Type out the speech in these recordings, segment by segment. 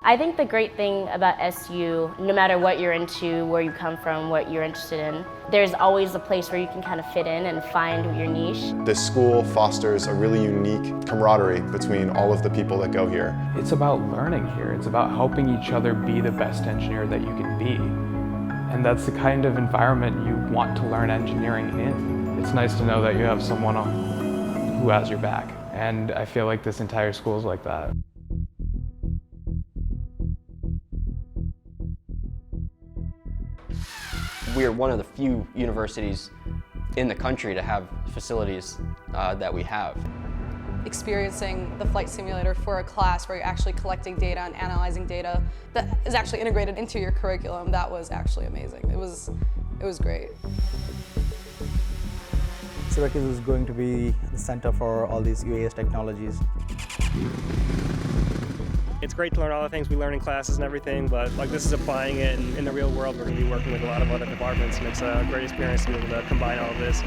I think the great thing about SU, no matter what you're into, where you come from, what you're interested in, there's always a place where you can kind of fit in and find your niche. This school fosters a really unique camaraderie between all of the people that go here. It's about learning here. It's about helping each other be the best engineer that you can be. And that's the kind of environment you want to learn engineering in. It's nice to know that you have someone who has your back. And I feel like this entire school is like that. We are one of the few universities in the country to have facilities that we have. Experiencing the flight simulator for a class where you're actually collecting data and analyzing data that is actually integrated into your curriculum, that was actually amazing. It was great. Syracuse is going to be the center for all these UAS technologies. It's great to learn all the things we learn in classes and everything, but like this is applying it in the real world. We're going to be working with a lot of other departments, and it's a great experience to be able to combine all of this.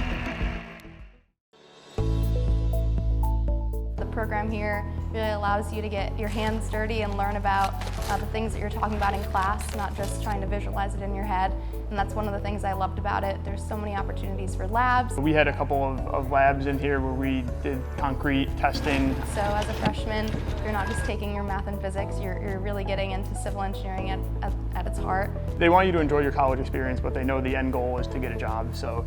The program here really allows you to get your hands dirty and learn about the things that you're talking about in class, not just trying to visualize it in your head. And that's one of the things I loved about it. There's so many opportunities for labs. We had a couple of labs in here where we did concrete testing. So as a freshman, you're not just taking your math and physics, you're really getting into civil engineering at its heart. They want you to enjoy your college experience, but they know the end goal is to get a job. So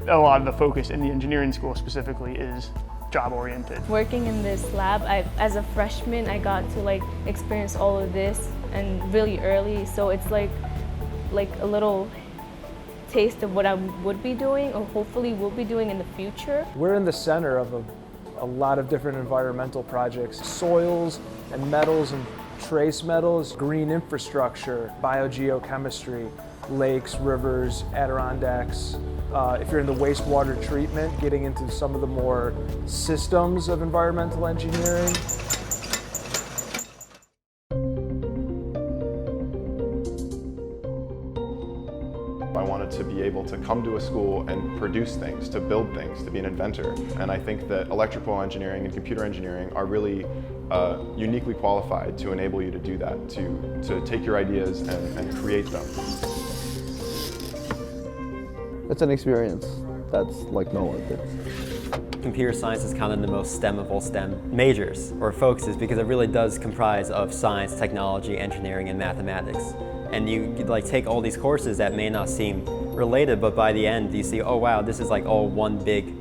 a lot of the focus in the engineering school specifically is job-oriented. Working in this lab, as a freshman, I got to experience all of this and really early, so it's like a little taste of what I would be doing or hopefully will be doing in the future. We're in the center of a lot of different environmental projects. Soils and metals and trace metals, green infrastructure, biogeochemistry, lakes, rivers, Adirondacks. If you're in the wastewater treatment, getting into some of the more systems of environmental engineering. I wanted to be able to come to a school and produce things, to build things, to be an inventor. And I think that electrical engineering and computer engineering are really uniquely qualified to enable you to do that, to take your ideas and create them. It's an experience that's like no other. Computer science is kind of the most STEM of all STEM majors or focuses because it really does comprise of science, technology, engineering, and mathematics. And you take all these courses that may not seem related, but by the end you see, oh wow, this is all one big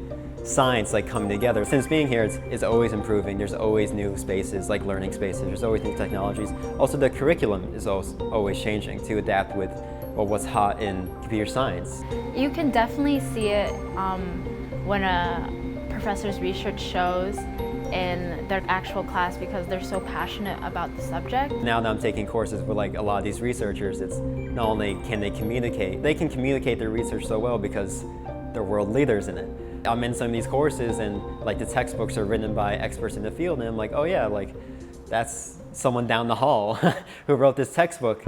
science coming together. Since being here, it's always improving. There's always new spaces, like learning spaces. There's always new technologies. Also, the curriculum is always changing to adapt with what's hot in computer science. You can definitely see it when a professor's research shows in their actual class because they're so passionate about the subject. Now that I'm taking courses with a lot of these researchers, it's not only can they can communicate their research so well because they're world leaders in it. I'm in some of these courses and the textbooks are written by experts in the field and I'm like, oh yeah, that's someone down the hall who wrote this textbook.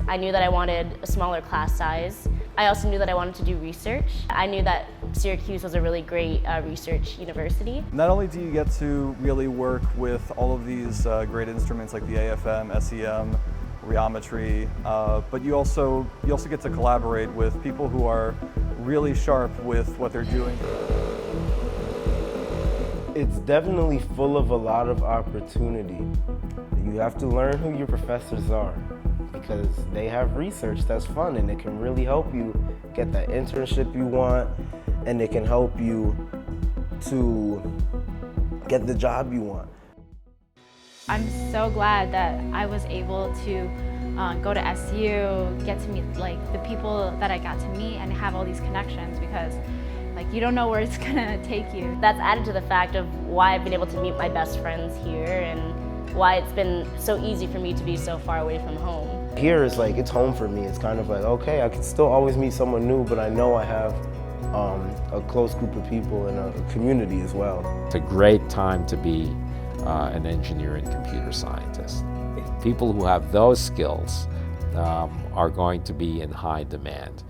I knew that I wanted a smaller class size. I also knew that I wanted to do research. I knew that Syracuse was a really great research university. Not only do you get to really work with all of these great instruments like the AFM, SEM, rheometry, but you also get to collaborate with people who are really sharp with what they're doing. It's definitely full of a lot of opportunity. You have to learn who your professors are, because they have research that's fun and it can really help you get that internship you want, and it can help you to get the job you want. I'm so glad that I was able to go to SU, get to meet the people that I got to meet and have all these connections because you don't know where it's gonna take you. That's added to the fact of why I've been able to meet my best friends here and why it's been so easy for me to be so far away from home. Here is it's home for me. It's kind of okay, I can still always meet someone new, but I know I have a close group of people and a community as well. It's a great time to be an engineer and computer scientist. People who have those skills are going to be in high demand.